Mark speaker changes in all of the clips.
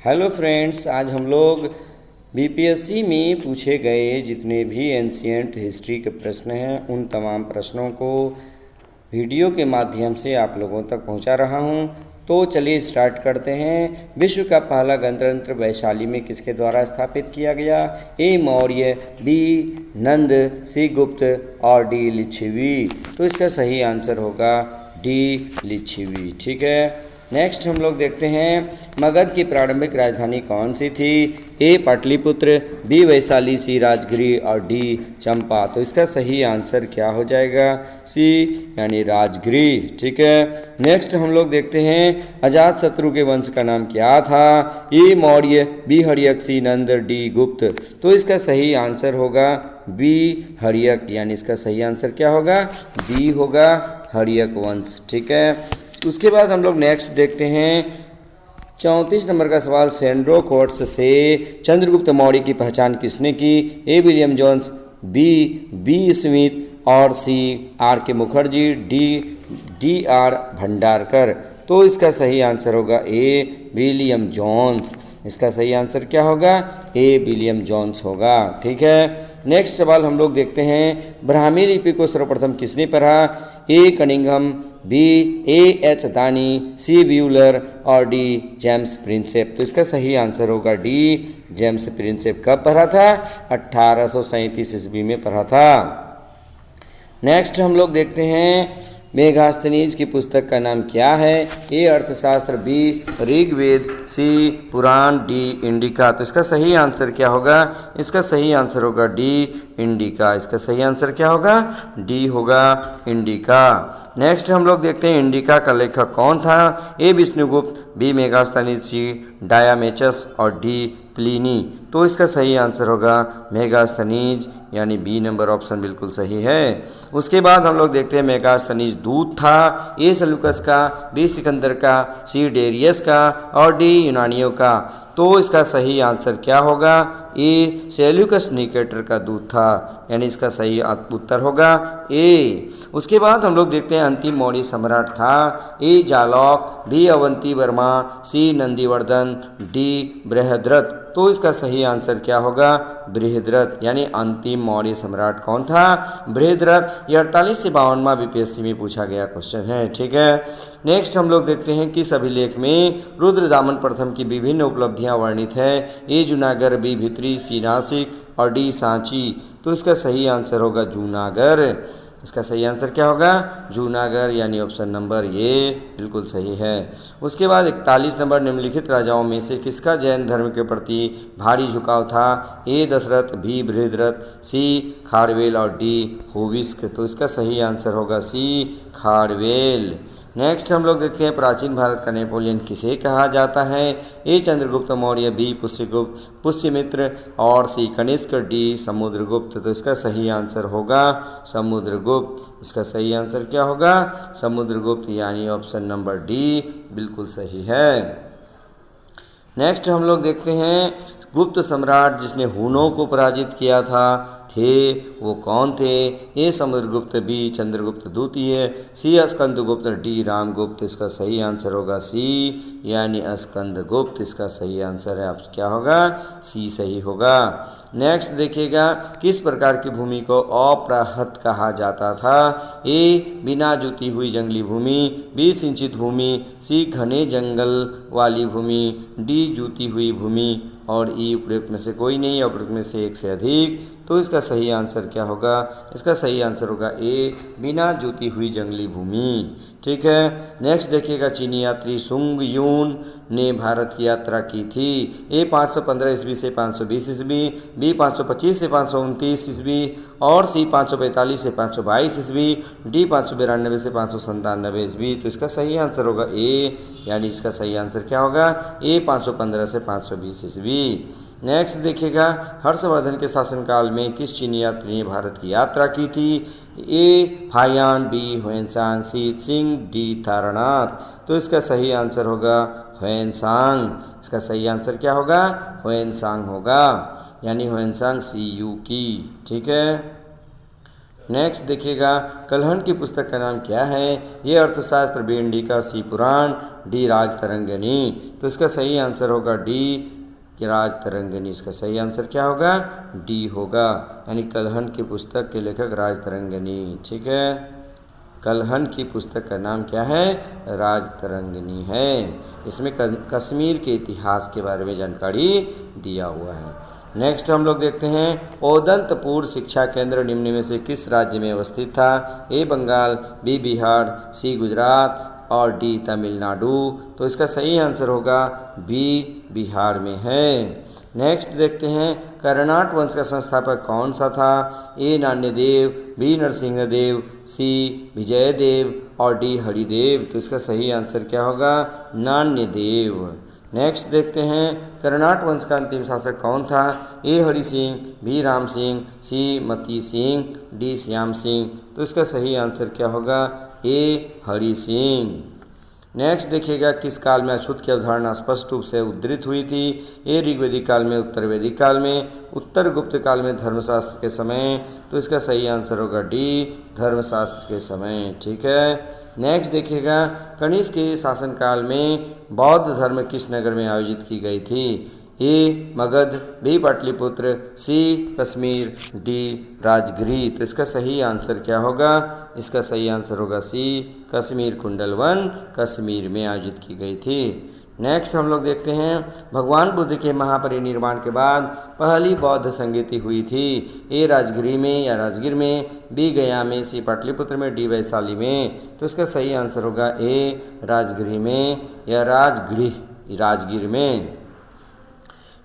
Speaker 1: Hello friends, आज हम लोग बीपीएससी में पूछे गए जितने भी एंशियंट हिस्ट्री के प्रश्न हैं उन तमाम प्रश्नों को वीडियो के माध्यम से आप लोगों तक पहुंचा रहा हूं। तो चलिए स्टार्ट करते हैं। विश्व का पहला गणतंत्र वैशाली में किसके द्वारा स्थापित किया गया? ए मौर्य, बी नंद, सी गुप्त और डी लिच्छवी। तो इसका सही आंसर होगा डी लिच्छवी। ठीक है, नेक्स्ट हम लोग देखते हैं मगध की प्रारंभिक राजधानी कौन सी थी? ए पाटलिपुत्र, बी वैशाली, सी राजगिरी और डी चंपा। तो इसका सही आंसर क्या हो जाएगा? सी यानी राजगिरी। ठीक है, नेक्स्ट हम लोग देखते हैं अजातशत्रु के वंश का नाम क्या था? ए मौर्य, बी हर्यक, सी नंद, डी गुप्त। तो इसका सही आंसर होगा बी हर्यक, यानी इसका सही आंसर क्या होगा? बी होगा, हर्यक वंश। ठीक है, उसके बाद हम लोग नेक्स्ट देखते हैं 34 नंबर का सवाल। सेंड्रो कोट्स से चंद्रगुप्त मौर्य की पहचान किसने की? A William Jones, B Smith और सी आर के मुखर्जी, डी आर भंडारकर। तो इसका सही आंसर होगा ए विलियम जोन्स। इसका सही आंसर क्या होगा? ए विलियम जोन्स होगा। ठीक है, नेक्स्ट सवाल हम लोग देखते हैं ब्राह्मी लिपि को सर्वप्रथम किसने पढ़ा? ए कनिंघम, बी एच दानी, सी ब्यूलर और डी जेम्स प्रिंसेप। तो इसका सही आंसर होगा डी जेम्स प्रिंसेप। कब पढ़ा था? 1837 ईस्वी में पढ़ा था। नेक्स्ट हम लोग देखते हैं मेगास्थनीज की पुस्तक का नाम क्या है? ए अर्थशास्त्र, बी ऋग्वेद, सी पुराण, डी इंडिका। तो इसका सही आंसर क्या होगा? इसका सही आंसर होगा डी इंडिका। इसका सही आंसर क्या होगा? डी होगा इंडिका। नेक्स्ट हम लोग देखते हैं इंडिका का लेखक कौन था? ए विष्णुगुप्त, बी मेगास्थनीज, सी डायामेचस और डी प्लिनी। तो इसका सही आंसर होगा मेगास्थनीज, यानी बी नंबर ऑप्शन बिल्कुल सही है। उसके बाद हम लोग देखते हैं मेगास्थनीज दूत था ए सेल्यूकस का, बी सिकंदर का, सी डेरियस का और डी यूनानियों का। तो इसका सही आंसर क्या होगा? ए सेल्यूकस निकेटर का दूत था, यानी इसका सही उत्तर होगा ए। उसके बाद हम लोग देखते हैं अंतिम मौर्य सम्राट था ए जालौक, बी अवंती वर्मा, सी नंदीवर्धन, डी बृहद्रथ। तो इसका सही आंसर क्या होगा? बृहद्रथ, यानी अंतिम मौर्य सम्राट कौन था? बृहद्रथ। ये 48 से 52वां बीपीएससी में पूछा गया क्वेश्चन है। ठीक है, नेक्स्ट हम लोग देखते हैं किस अभिलेख में रुद्रदामन प्रथम की विभिन्न उपलब्धियां वर्णित है? ए जूनागढ़, बी भित्री, सी नासिक और डी सांची। तो इसका सही आंसर होगा जूनागढ़। इसका सही आंसर क्या होगा? जूनागढ़, यानी ऑप्शन नंबर ए बिल्कुल सही है। उसके बाद 41 नंबर निम्नलिखित राजाओं में से किसका जैन धर्म के प्रति भारी झुकाव था? ए दशरथ, बी बृहद्रथ, सी खारवेल और डी होविस्क। तो इसका सही आंसर होगा सी खारवेल। नेक्स्ट हम लोग देखते हैं प्राचीन भारत का नेपोलियन किसे कहा जाता है? ए चंद्रगुप्त मौर्य, बी पुष्यगुप्त, पुष्यमित्र और सी कनिष्क, डी समुद्रगुप्त। तो इसका सही आंसर होगा समुद्रगुप्त। इसका सही आंसर क्या होगा? समुद्रगुप्त, यानी ऑप्शन नंबर डी बिल्कुल सही है। नेक्स्ट हम लोग देखते हैं गुप्त सम्राट जिसने हुनों को पराजित किया था वो कौन थे? ए समुद्रगुप्त, बी चंद्रगुप्त द्वितीय, सी स्कंदगुप्त, डी रामगुप्त। इसका सही आंसर होगा सी, यानी स्कंदगुप्त। इसका सही आंसर है आप क्या होगा? सी सही होगा। नेक्स्ट देखिएगा किस प्रकार की भूमि को अप्रहत कहा जाता था? ए बिना जुती हुई जंगली भूमि, बी सिंचित भूमि, सी घने जंगल वाली भूमि, डी जुती हुई भूमि और ई उपयुक्त में से कोई नहीं, उपयुक्त में से एक से अधिक। तो इसका सही आंसर क्या होगा? इसका सही आंसर होगा ए बिना जुती हुई जंगली भूमि। ठीक है, नेक्स्ट देखिएगा चीनी यात्री सुंग यून ने भारत की यात्रा की थी। ए 515 ईस्वी से 520 ईस्वी, बी 525 से 529 ईस्वी और सी 545 से 522 ईस्वी, डी 592 से 597 ईस्वी। तो इसका सही आंसर होगा ए, यानी इसका सही आंसर क्या होगा? ए 515 से 520 ईस्वी। नेक्स्ट देखिएगा हर्षवर्धन के शासनकाल में किस चीनी यात्री ने भारत की यात्रा की थी? ए फायान, बी ह्वेनसांग, सी त्सिंग, डी तारानाथ। तो इसका सही आंसर होगा ह्वेनसांग। इसका सही आंसर क्या होगा? ह्वेनसांग होगा, यानी ह्वेनसांग CU की। ठीक है, नेक्स्ट देखिएगा कलहन की पुस्तक का नाम क्या है। ये अर्थशास्त्र, बी एन डी का, सी पुराण, डी राज तरंगिणी। तो इसका सही आंसर होगा डी राज तरंगिणी। इसका सही आंसर क्या होगा, डी होगा, यानी कलहन की पुस्तक के लेखक राज तरंगिणी। ठीक है, कलहन की पुस्तक का नाम क्या है, राज तरंगिणी है। इसमें कश्मीर के इतिहास के बारे में जानकारी दिया हुआ है। नेक्स्ट हम लोग देखते हैं ओदंतपुर शिक्षा केंद्र निम्न में से किस राज्य में अवस्थित था। ए बंगाल, बी बिहार, सी गुजरात और डी तमिलनाडु। तो इसका सही आंसर होगा बी बिहार में है। नेक्स्ट देखते हैं कर्नाट वंश का संस्थापक कौन सा था। ए नान्यदेव, बी नरसिंहदेव, सी विजयदेव और डी हरिदेव। तो इसका सही आंसर क्या होगा, नान्यदेव। नेक्स्ट देखते हैं कर्नाट वंश का अंतिम शासक कौन था। ए हरि सिंह, बी राम सिंह, सी मती सिंह, डी श्याम सिंह। तो इसका सही आंसर क्या होगा, ए हरि सिंह। नेक्स्ट देखिएगा किस काल में अछूत की अवधारणा स्पष्ट रूप से उद्धृत हुई थी। ए ऋग्वेदिक काल में, उत्तर वैदिक काल में, उत्तर गुप्त काल में, धर्मशास्त्र के समय। तो इसका सही आंसर होगा डी धर्मशास्त्र के समय। ठीक है, नेक्स्ट देखिएगा कनिष्क के शासनकाल में बौद्ध धर्म किस नगर में आयोजित की गई थी। ए मगध, बी पाटलिपुत्र, सी कश्मीर, डी राजगृह। तो इसका सही आंसर क्या होगा, इसका सही आंसर होगा सी कश्मीर। कुंडलवन कश्मीर में आयोजित की गई थी। नेक्स्ट हम लोग देखते हैं भगवान बुद्ध के महापरिनिर्वाण के बाद पहली बौद्ध संगीति हुई थी। ए राजगृह में या राजगीर में, बी गया में, सी पाटलिपुत्र में, डी वैशाली में। तो इसका सही आंसर होगा ए राजगृह में या राजगीर में।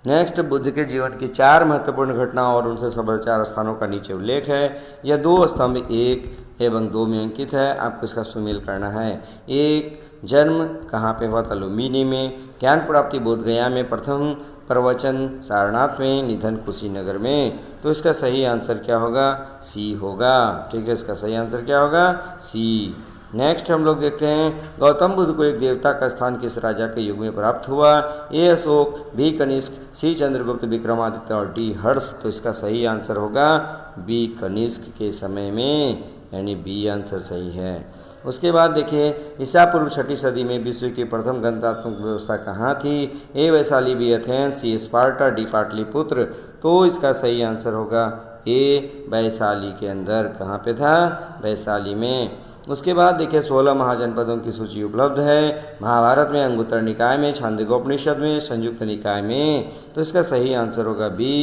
Speaker 1: नेक्स्ट बुद्ध के जीवन की 4 महत्वपूर्ण घटनाओं और उनसे संबद्ध 4 स्थानों का नीचे उल्लेख है। यह 2 स्तंभ 1 एवं 2 में अंकित है, आपको इसका सुमेल करना है। एक, जन्म कहाँ पे हुआ था, लुम्बिनी में। ज्ञान प्राप्ति बोध गया में। प्रथम प्रवचन सारनाथ में। निधन कुशीनगर में। तो इसका सही आंसर क्या होगा, सी होगा। ठीक है, इसका सही आंसर क्या होगा, सी। नेक्स्ट हम लोग देखते हैं गौतम बुद्ध को एक देवता का स्थान किस राजा के युग में प्राप्त हुआ। ए अशोक, बी कनिष्क, सी चंद्रगुप्त, विक्रमादित्य और डी हर्ष। तो इसका सही आंसर होगा बी कनिष्क के समय में, यानी बी आंसर सही है। उसके बाद देखिए ईसा पूर्व 6वीं सदी में विश्व की प्रथम गणतात्मक व्यवस्था कहाँ थी। ए वैशाली, बी एथेंस, सी स्पार्टा, डी पाटलिपुत्र। तो इसका सही आंसर होगा ए वैशाली के अंदर। कहाँ पे था, वैशाली में। उसके बाद देखिए 16 महाजनपदों की सूची उपलब्ध है। महाभारत में, अंगुत्तर निकाय में, छांदोग्योपनिषद में, संयुक्त निकाय में। तो इसका सही आंसर होगा बी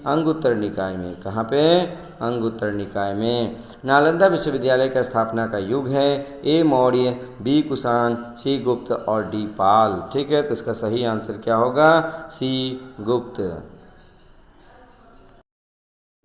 Speaker 1: अंगुत्तर निकाय में। कहाँ पे, अंगुत्तर निकाय में। नालंदा विश्वविद्यालय का स्थापना का युग है। ए मौर्य, बी कुषाण, सी गुप्त और डी पाल। ठीक है, तो इसका सही आंसर क्या होगा, सी गुप्त।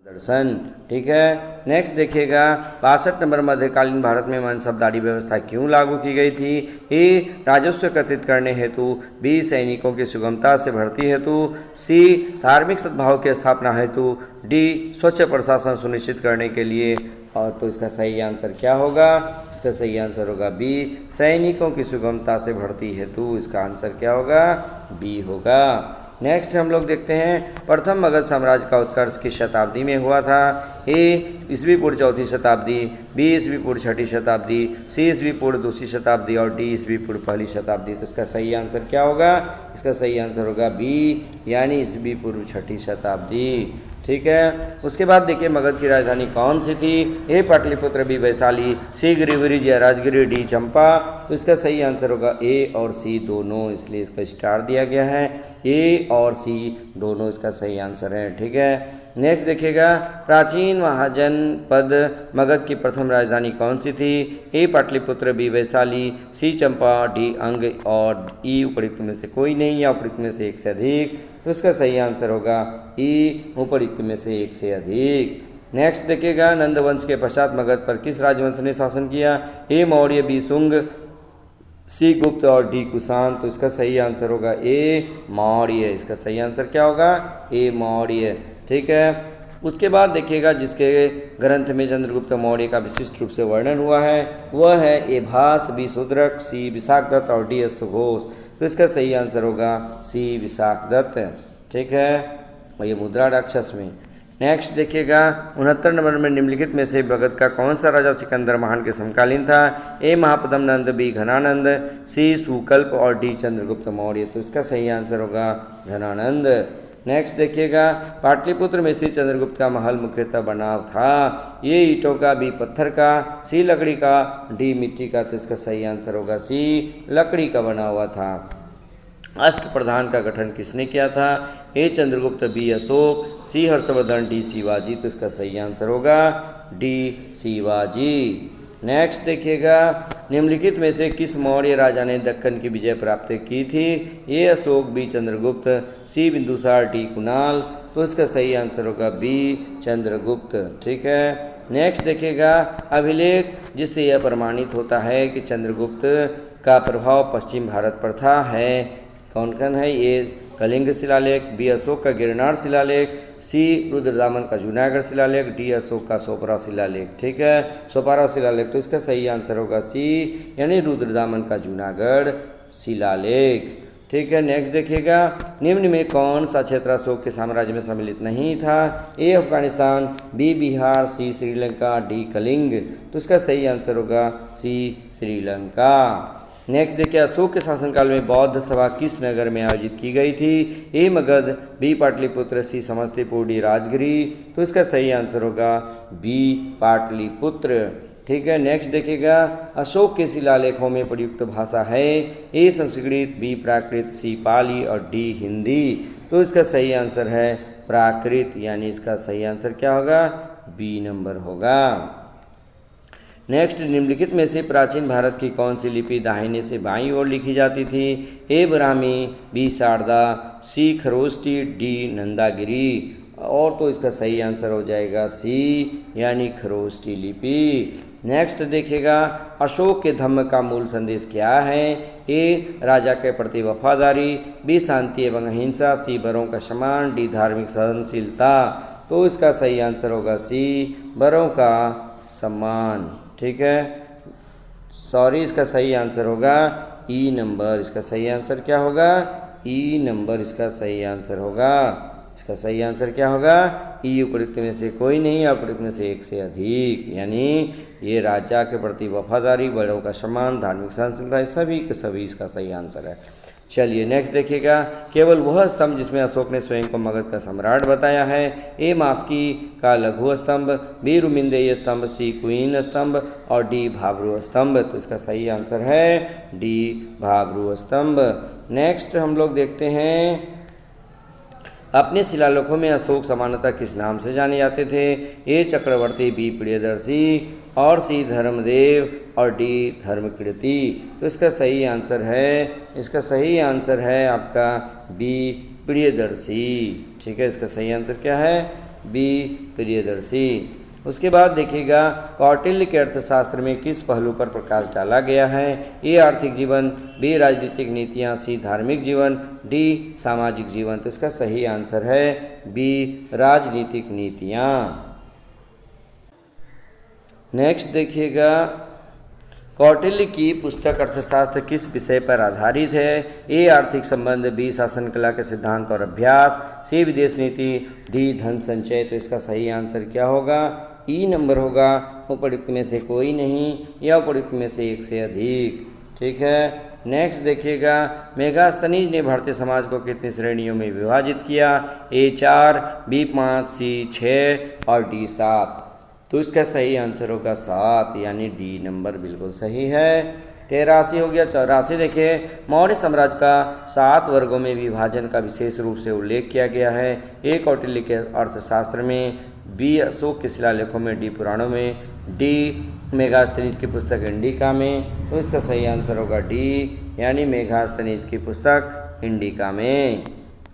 Speaker 1: दर्शन। ठीक है, नेक्स्ट देखिएगा 62 नंबर मध्यकालीन भारत में मनसबदारी व्यवस्था क्यों लागू की गई थी। ए राजस्व एकत्रित करने हेतु, बी सैनिकों की सुगमता से भर्ती हेतु, सी धार्मिक सद्भाव की स्थापना हेतु, डी स्वच्छ प्रशासन सुनिश्चित करने के लिए। और तो इसका सही आंसर क्या होगा, इसका सही आंसर होगा बी सैनिकों की सुगमता से भर्ती हेतु। इसका आंसर क्या होगा, बी होगा। नेक्स्ट हम लोग देखते हैं प्रथम मगध साम्राज्य का उत्कर्ष किस शताब्दी में हुआ था। ए ईस्वी पूर्व 4वीं शताब्दी, बी ईस्वी पूर्व 6वीं शताब्दी, सी ईस्वी पूर्व 2वीं शताब्दी और डी ईस्वी पूर्व 1ली शताब्दी। तो इसका सही आंसर क्या होगा, इसका सही आंसर होगा बी, यानी ईस्वी पूर्व 6वीं शताब्दी। ठीक है, उसके बाद देखिए मगध की राजधानी कौन सी थी। ए पाटलिपुत्र, बी वैशाली, सी गिरिगिरिज या राजगिरी, डी चंपा। तो इसका सही आंसर होगा ए और सी दोनों, इसलिए इसका स्टार दिया गया है। ए और सी दोनों इसका सही आंसर है। ठीक है, नेक्स्ट देखिएगा प्राचीन महाजनपद मगध की प्रथम राजधानी कौन सी थी। ए पाटलिपुत्र, बी वैशाली, सी चंपा, डी अंग और ई उपयुक्त में से कोई नहीं या उपयुक्त में से एक से अधिक। तो इसका सही आंसर होगा ई उपयुक्त में से एक से अधिक। नेक्स्ट देखिएगा नंद वंश के पश्चात मगध पर किस राजवंश ने शासन किया। ए मौर्य, बी शुंग, सी गुप्त और डी कुषाण। तो इसका सही आंसर होगा ए मौर्य। इसका सही आंसर क्या होगा, ए मौर्य। ठीक है, उसके बाद देखिएगा जिसके ग्रंथ में चंद्रगुप्त मौर्य का विशिष्ट रूप से वर्णन हुआ है वह है ए भास, बी शूद्रक, सी विशाखदत्त और डी अश्वघोष। तो इसका सही आंसर होगा सी विशाखदत्त। ठीक है, और ये मुद्रा राक्षस में। नेक्स्ट देखिएगा 69 नंबर में निम्नलिखित में से भगत का कौन सा राजा सिकंदर महान के समकालीन था? ए महापद्म नंद, बी घनानंद, सी सुकल्प और डी चंद्रगुप्त मौर्य। तो इसका सही आंसर होगा घनानंद। नेक्स्ट देखिएगा पाटलिपुत्र में स्थित चंद्रगुप्त का महल मुख्यतः बनाव था? ये ईंटों का, बी पत्थर का, सी लकड़ी का, डी मिट्टी का। तो इसका सही आंसर होगा सी लकड़ी का बना हुआ था। अष्टप्रधान का गठन किसने किया था? ए चंद्रगुप्त, बी अशोक, सी हर्षवर्धन, डी शिवाजी। तो इसका सही आंसर होगा डी शिवाजी। नेक्स्ट देखिएगा निम्नलिखित में से किस मौर्य राजा ने दक्कन की विजय प्राप्त की थी? ए अशोक, बी चंद्रगुप्त, सी बिंदुसार, डी कुणाल। तो इसका सही आंसर होगा बी चंद्रगुप्त। ठीक है। नेक्स्ट देखिएगा अभिलेख जिससे यह प्रमाणित होता है कि चंद्रगुप्त का प्रभाव पश्चिम भारत पर था है कौन कौन है? ए कलिंग शिलालेख, बी अशोक का गिरनार शिलालेख, सी रुद्रदामन का जूनागढ़ शिलालेख, डी अशोक का सोपारा शिलालेख। ठीक है, सोपारा शिलालेख। तो इसका सही आंसर होगा सी यानी रुद्रदामन का जूनागढ़ शिलालेख। ठीक है। नेक्स्ट देखिएगा निम्न में कौन सा क्षेत्र अशोक के साम्राज्य में सम्मिलित नहीं था? ए अफगानिस्तान, बी बिहार, सी श्रीलंका, डी कलिंग। तो इसका सही आंसर होगा सी श्रीलंका। नेक्स्ट देखिए अशोक के शासनकाल में बौद्ध सभा किस नगर में आयोजित की गई थी? ए मगध, बी पाटलिपुत्र, सी समस्तीपुर, डी राजगिरी। तो इसका सही आंसर होगा बी पाटलिपुत्र। ठीक है। नेक्स्ट देखिएगा अशोक के शिलालेखों में प्रयुक्त भाषा है? ए संस्कृत, बी प्राकृत, सी पाली और डी हिंदी। तो इसका सही आंसर है प्राकृत यानी इसका सही आंसर क्या होगा? बी नंबर होगा। नेक्स्ट निम्नलिखित में से प्राचीन भारत की कौन सी लिपि दाहिने से बाईं ओर लिखी जाती थी? ए ब्राह्मी, बी शारदा, सी खरोष्टी, डी नंदागिरी। और तो इसका सही आंसर हो जाएगा सी यानी खरोष्टी लिपि। नेक्स्ट देखिएगा अशोक के धम्म का मूल संदेश क्या है? ए राजा के प्रति वफादारी, बी शांति एवं अहिंसा, सी बड़ों का सम्मान, डी धार्मिक सहनशीलता। तो इसका सही आंसर होगा सी बड़ों का सम्मान। ठीक है। सॉरी इसका सही आंसर होगा ई नंबर। इसका सही आंसर क्या होगा? ई नंबर इसका सही आंसर होगा। इसका सही आंसर क्या होगा? ई उपयुक्त में से कोई नहीं, अप्रयुक्त में से एक से अधिक। यानी ये राजा के प्रति वफादारी, बड़ों का सम्मान, धार्मिक सहनशीलता, सभी के सभी इसका सही आंसर है। चलिए नेक्स्ट देखिएगा केवल वह स्तंभ जिसमें अशोक ने स्वयं को मगध का सम्राट बताया है? ए मास्की का लघु स्तंभ, बी रुमिंदेय स्तंभ, सी क्वीन स्तंभ और डी भागरू स्तंभ। तो इसका सही आंसर है डी भागरू स्तंभ। नेक्स्ट हम लोग देखते हैं अपने शिलालेखों में अशोक सामान्यतः किस नाम से जाने जाते थे? ए चक्रवर्ती, बी प्रियदर्शी और सी धर्मदेव और डी धर्मकीर्ति। तो इसका सही आंसर है आपका बी प्रियदर्शी। ठीक है, इसका सही आंसर क्या है? बी प्रियदर्शी। उसके बाद देखिएगा कौटिल्य के अर्थशास्त्र में किस पहलू पर प्रकाश डाला गया है? ए आर्थिक जीवन, बी राजनीतिक नीतियाँ, सी धार्मिक जीवन, डी सामाजिक जीवन। तो इसका सही आंसर है बी राजनीतिक नीतियाँ। नेक्स्ट देखिएगा कौटिल्य की पुस्तक अर्थशास्त्र किस विषय पर आधारित है? ए आर्थिक संबंध, बी शासन कला के सिद्धांत और अभ्यास, सी विदेश नीति, डी धन संचय। तो इसका सही आंसर क्या होगा? ई नंबर होगा। उपयुक्त में से कोई नहीं या उपयुक्त में से एक से अधिक। ठीक है। नेक्स्ट देखिएगा मेगास्थनीज ने भारतीय समाज को कितनी श्रेणियों में विभाजित किया? ए 4, बी 5, सी 6 और डी 7। तो इसका सही आंसर होगा 7 यानी डी नंबर बिल्कुल सही है। 83 हो गया। 84 देखिए मौर्य साम्राज्य का 7 वर्गों में विभाजन का विशेष रूप से उल्लेख किया गया है? ए कौटिल्य के अर्थशास्त्र में, बी अशोक के शिलालेखों में, डी पुराणों में, डी मेगास्थनीज की पुस्तक इंडिका में। तो इसका सही आंसर होगा डी यानी मेगास्थनीज की पुस्तक इंडिका में।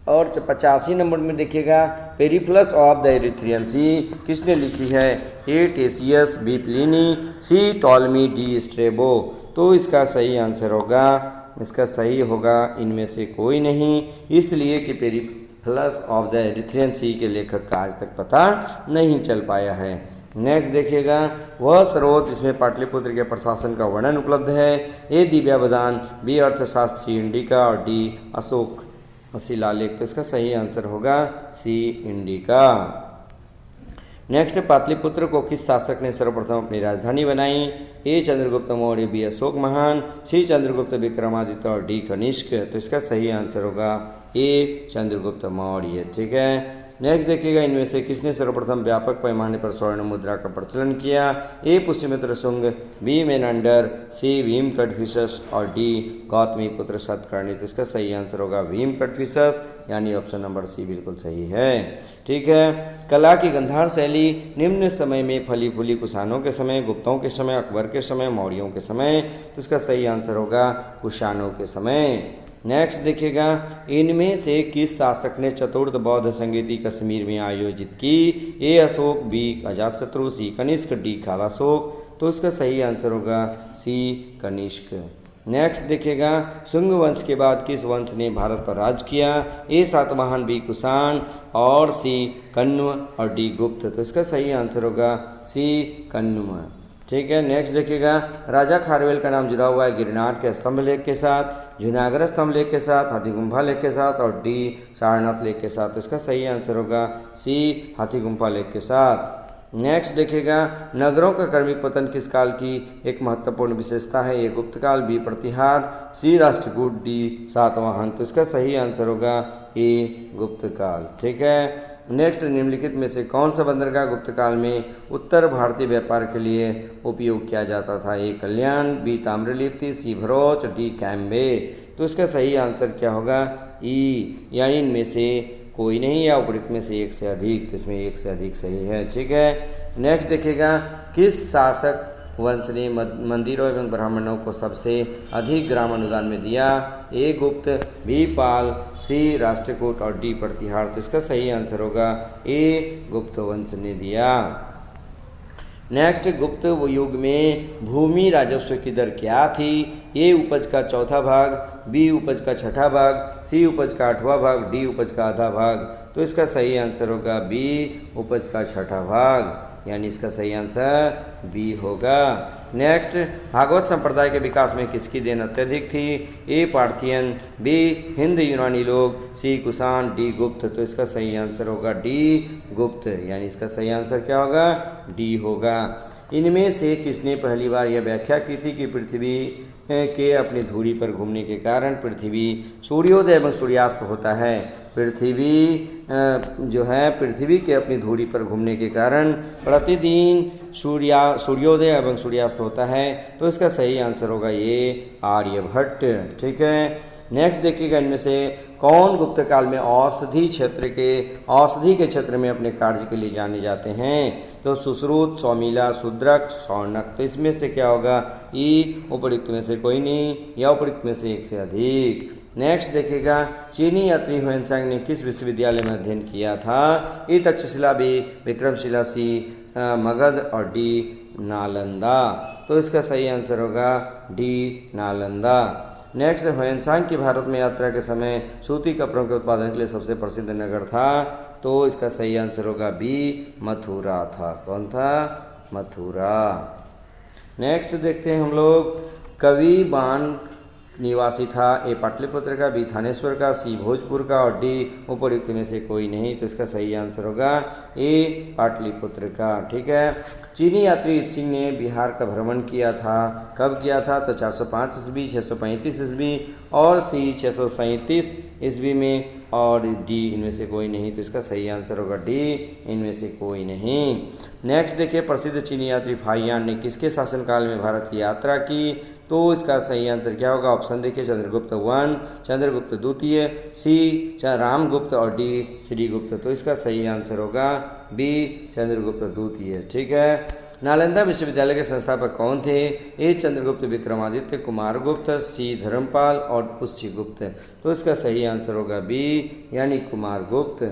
Speaker 1: और 85 नंबर में देखिएगा पेरिप्लस ऑफ द इरिथ्रियन सी किसने लिखी है? ए टेसियस, बी प्लिनी, सी टॉलमी, डी स्ट्रेबो। तो इसका सही आंसर होगा इनमें से कोई नहीं, इसलिए कि पेरिप्लस ऑफ द इरिथ्रियन सी के लेखक का आज तक पता नहीं चल पाया है। नेक्स्ट देखिएगा वह स्रोत जिसमें पाटलिपुत्र के प्रशासन का वर्णन उपलब्ध है? ए दिव्यावदान, बी अर्थशास्त्र, सी इंडिका और डी अशोक शिलालेख। तो इसका सही आंसर होगा सी इंडिका। नेक्स्ट, पाटलिपुत्र को किस शासक ने सर्वप्रथम अपनी राजधानी बनाई? ए चंद्रगुप्त मौर्य, बी अशोक महान, सी चंद्रगुप्त विक्रमादित्य और डी कनिष्क। तो इसका सही आंसर होगा ए चंद्रगुप्त मौर्य। ठीक है। नेक्स्ट देखिएगा, इनमें से किसने सर्वप्रथम व्यापक पैमाने पर स्वर्ण मुद्रा का प्रचलन किया? ए पुष्यमित्र शुंग, बी मेनांडर, सी भीम कटफिशस और डी गौतमीपुत्र सतकर्णी। तो इसका सही आंसर होगा भीम कटफिशस, यानी ऑप्शन नंबर सी बिल्कुल सही है। ठीक है। कला की गंधार शैली निम्न समय में फली फूली कुषाणों के समय, गुप्तों के समय, अकबर के समय, मौर्यों के समय। तो इसका सही आंसर होगा कुषाणों के समय। नेक्स्ट देखिएगा, इनमें से किस शासक ने चतुर्थ बौद्ध संगीति कश्मीर में आयोजित की? ए अशोक, बी अजातशत्रु, सी कनिष्क, डी कालाशोक। तो इसका सही आंसर होगा सी कनिष्क। नेक्स्ट देखिएगा, शुंग वंश के बाद किस वंश ने भारत पर राज किया? ए सातवाहन, बी कुषाण और सी कण्व और डी गुप्त। तो इसका सही आंसर होगा सी कण्व। ठीक है। नेक्स्ट देखिएगा, राजा खारवेल का नाम जुड़ा हुआ है गिरनार के स्तंभ लेख के साथ, जूनागढ़ स्तंभ लेख के साथ, हाथीगुम्फा लेख के साथ और डी सारनाथ लेख के साथ। तो इसका सही आंसर होगा सी हाथीगुम्फा लेख के साथ। नेक्स्ट देखिएगा, नगरों का क्रमिक पतन किस काल की एक महत्वपूर्ण विशेषता है? ए गुप्त काल, बी प्रतिहार, सी राष्ट्रकूट, डी सातवाहन। तो इसका सही आंसर होगा ए गुप्त काल। ठीक है। नेक्स्ट, निम्नलिखित में से कौन सा बंदरगाह गुप्त काल में उत्तर भारतीय व्यापार के लिए उपयोग किया जाता था? ए कल्याण, बी ताम्रलिप्ति, सी भरोच, डी कैम्बे। तो इसका सही आंसर क्या होगा? ई, यानी इनमें से कोई नहीं या उपयुक्त में से एक से अधिक। तो इसमें एक से अधिक सही है। ठीक है। नेक्स्ट देखिएगा, किस शासक वंश ने मंदिरों एवं ब्राह्मणों को सबसे अधिक ग्राम अनुदान में दिया? ए गुप्त, बी पाल, सी राष्ट्रकूट और डी प्रतिहार। तो इसका सही आंसर होगा ए गुप्त वंश ने दिया। नेक्स्ट, गुप्त युग में भूमि राजस्व की दर क्या थी? ए उपज का चौथा भाग, बी उपज का छठा भाग, सी उपज का आठवां भाग, डी उपज का आधा भाग। तो इसका सही आंसर होगा बी उपज का छठा भाग, यानी इसका सही आंसर बी होगा। नेक्स्ट, भागवत संप्रदाय के विकास में किसकी देन अत्यधिक थी? ए पार्थियन, बी हिंद यूनानी लोग, सी कुषाण, डी गुप्त। तो इसका सही आंसर होगा डी गुप्त, यानी इसका सही आंसर क्या होगा? डी होगा। इनमें से किसने पहली बार यह व्याख्या की थी कि पृथ्वी के अपनी धुरी पर घूमने के कारण पृथ्वी सूर्योदय एवं सूर्यास्त होता है? पृथ्वी के अपनी धुरी पर घूमने के कारण प्रतिदिन सूर्योदय एवं सूर्यास्त होता है। तो इसका सही आंसर होगा ये आर्यभट्ट। ठीक है। नेक्स्ट देखिएगा, इनमें से कौन गुप्त काल में औषधि के क्षेत्र में अपने कार्य के लिए जाने जाते हैं? तो सुश्रुत, सौमिला, शूद्रक, शौनक। तो इसमें से क्या होगा? ई, उपयुक्त में से कोई नहीं या उपयुक्त में से एक से अधिक। नेक्स्ट देखिएगा, चीनी यात्री ह्वेनसांग ने किस विश्वविद्यालय में अध्ययन किया था? ए तक्षशिला, बी विक्रमशिला, सी मगध और डी नालंदा। तो इसका सही आंसर होगा डी नालंदा। नेक्स्ट, ह्वेनसांग की भारत में यात्रा के समय सूती कपड़ों के उत्पादन के लिए सबसे प्रसिद्ध नगर था? तो इसका सही आंसर होगा बी मथुरा था। कौन था? मथुरा। नेक्स्ट देखते हैं हम लोग, कवि बाण निवासी था? ए पाटलिपुत्र का, बी थानेश्वर का, सी भोजपुर का और डी उपयुक्त में से कोई नहीं। तो इसका सही आंसर होगा ए पाटलिपुत्र का। ठीक है। चीनी यात्री इत्सिंग ने बिहार का भ्रमण किया था, कब किया था? तो 405 ईस्वी, 635 ईस्वी और सी 637 ईस्वी में और डी इनमें से कोई नहीं। तो इसका सही आंसर होगा डी, इनमें से कोई नहीं। नेक्स्ट देखिए, प्रसिद्ध चीनी यात्री फाहियान ने किसके शासनकाल में भारत की यात्रा की? तो इसका सही आंसर क्या होगा? ऑप्शन देखिए, चंद्रगुप्त वन, चंद्रगुप्त द्वितीय, सी रामगुप्त और डी श्रीगुप्त। तो इसका सही आंसर होगा बी चंद्रगुप्त द्वितीय। ठीक है। नालंदा विश्वविद्यालय के संस्थापक कौन थे? ए चंद्रगुप्त विक्रमादित्य, कुमारगुप्त, सी धर्मपाल और पुष्यगुप्त। तो इसका सही आंसर होगा बी, यानी कुमारगुप्त।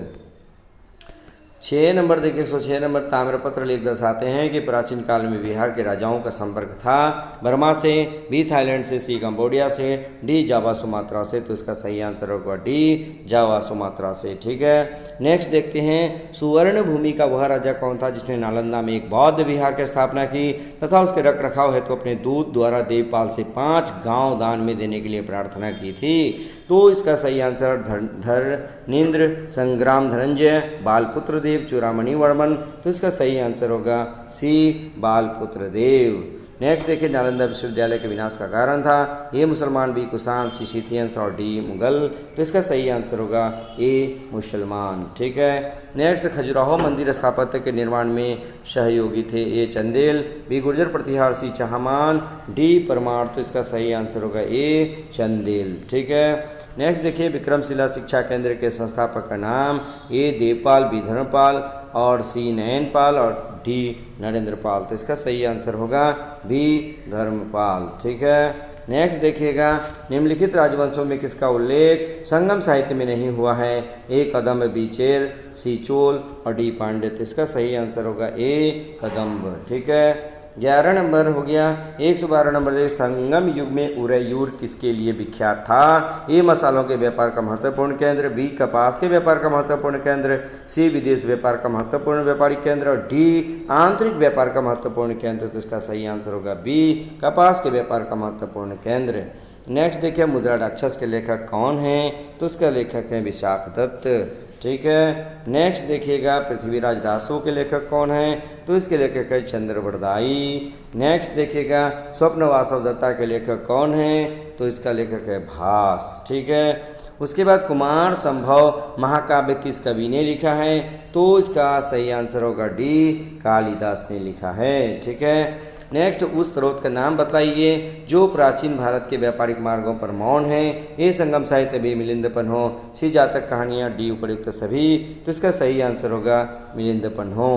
Speaker 1: 6 नंबर देखिए, 106 नंबर, ताम्रपत्र लेख दर्शाते हैं कि प्राचीन काल में बिहार के राजाओं का संपर्क था? बर्मा से, बी थाईलैंड से, सी कंबोडिया से, डी जावा सुमात्रा से। तो इसका सही आंसर होगा डी जावा सुमात्रा से। ठीक है। नेक्स्ट देखते हैं, सुवर्ण भूमि का वह राजा कौन था जिसने नालंदा में एक बौद्ध विहार की स्थापना की तथा उसके रख रखाव हेतु अपने दूत द्वारा देवपाल से 5 गांव दान में देने के लिए प्रार्थना की थी? तो इसका सही आंसर धर्मेंद्र, संग्राम धनंजय, बालपुत्र देव, चूड़ामणि वर्मन। तो इसका सही आंसर होगा सी, बालपुत्र देव। नेक्स्ट देखिए, नालंदा विश्वविद्यालय के विनाश का कारण था। ए मुसलमान, बी कुषाण, सी सिथियंस और डी मुगल। तो इसका सही आंसर होगा ए मुसलमान। ठीक है। नेक्स्ट, खजुराहो मंदिर स्थापत्य के निर्माण में सहयोगी थे। ए चंदेल, बी गुर्जर प्रतिहार, सी चहमान, डी परमार। तो इसका सही आंसर होगा ए चंदेल। ठीक है। नेक्स्ट देखिए, विक्रमशिला शिक्षा केंद्र के संस्थापक का नाम। ए देवपाल, बी धर्मपाल और सी नयनपाल और डी नरेंद्रपाल। तो इसका सही आंसर होगा बी धर्मपाल। ठीक है। नेक्स्ट देखिएगा, निम्नलिखित राजवंशों में किसका उल्लेख संगम साहित्य में नहीं हुआ है। ए कदम्ब, बी चेर, सी चोल और डी पांड्य। तो इसका सही आंसर होगा ए कदम्ब। ठीक है। 11 नंबर हो गया। 112 नंबर देखिए, संगम युग में उरैयूर किसके लिए विख्यात था। ए मसालों के व्यापार का महत्वपूर्ण केंद्र, बी कपास के व्यापार का महत्वपूर्ण केंद्र, सी विदेश व्यापार का महत्वपूर्ण व्यापारिक केंद्र और डी आंतरिक व्यापार का महत्वपूर्ण केंद्र। तो इसका सही आंसर होगा बी, कपास के व्यापार का महत्वपूर्ण केंद्र। नेक्स्ट देखिए, मुद्रा राक्षस के लेखक कौन हैं। तो इसका लेखक है विशाख दत्त। ठीक है। नेक्स्ट देखिएगा, पृथ्वीराज रासो के लेखक कौन हैं। तो इसके लेखक है चंद्रवरदाई। नेक्स्ट देखिएगा, स्वप्न वासव दत्ता के लेखक कौन हैं। तो इसका लेखक है भास। ठीक है। उसके बाद कुमार संभव महाकाव्य किस कवि ने लिखा है। तो इसका सही आंसर होगा डी, कालिदास ने लिखा है। ठीक है। नेक्स्ट, उस स्रोत का नाम बताइए जो प्राचीन भारत के व्यापारिक मार्गों पर मौन है। ए संगम साहित्य, बी मिलिंदपन हो, सी जातक कहानियाँ, डी उपयुक्त सभी। तो इसका सही आंसर होगा मिलिंदपन हो।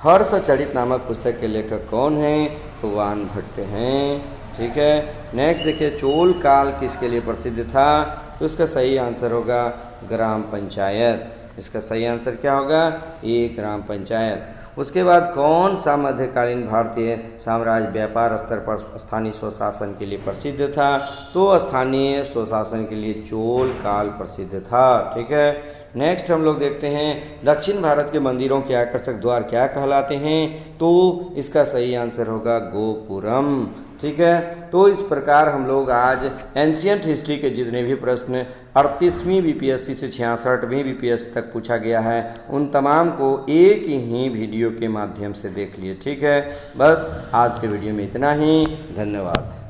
Speaker 1: हर्षचरित नामक पुस्तक के लेखक कौन हैं। तो वान भट्ट हैं। ठीक है। नेक्स्ट देखिए, चोल काल किसके लिए प्रसिद्ध था। तो इसका सही आंसर होगा ग्राम पंचायत। इसका सही आंसर क्या होगा, ए ग्राम पंचायत। उसके बाद कौन सा मध्यकालीन भारतीय साम्राज्य व्यापार स्तर पर स्थानीय स्वशासन के लिए प्रसिद्ध था। तो स्थानीय स्वशासन के लिए चोल काल प्रसिद्ध था। ठीक है। नेक्स्ट हम लोग देखते हैं, दक्षिण भारत के मंदिरों के आकर्षक द्वार क्या कहलाते हैं। तो इसका सही आंसर होगा गोपुरम। ठीक है। तो इस प्रकार हम लोग आज एंशियंट हिस्ट्री के जितने भी प्रश्न 38वीं बीपीएससी से 66वीं बीपीएससी तक पूछा गया है, उन तमाम को एक ही वीडियो के माध्यम से देख लिए। ठीक है। बस आज के वीडियो में इतना ही। धन्यवाद।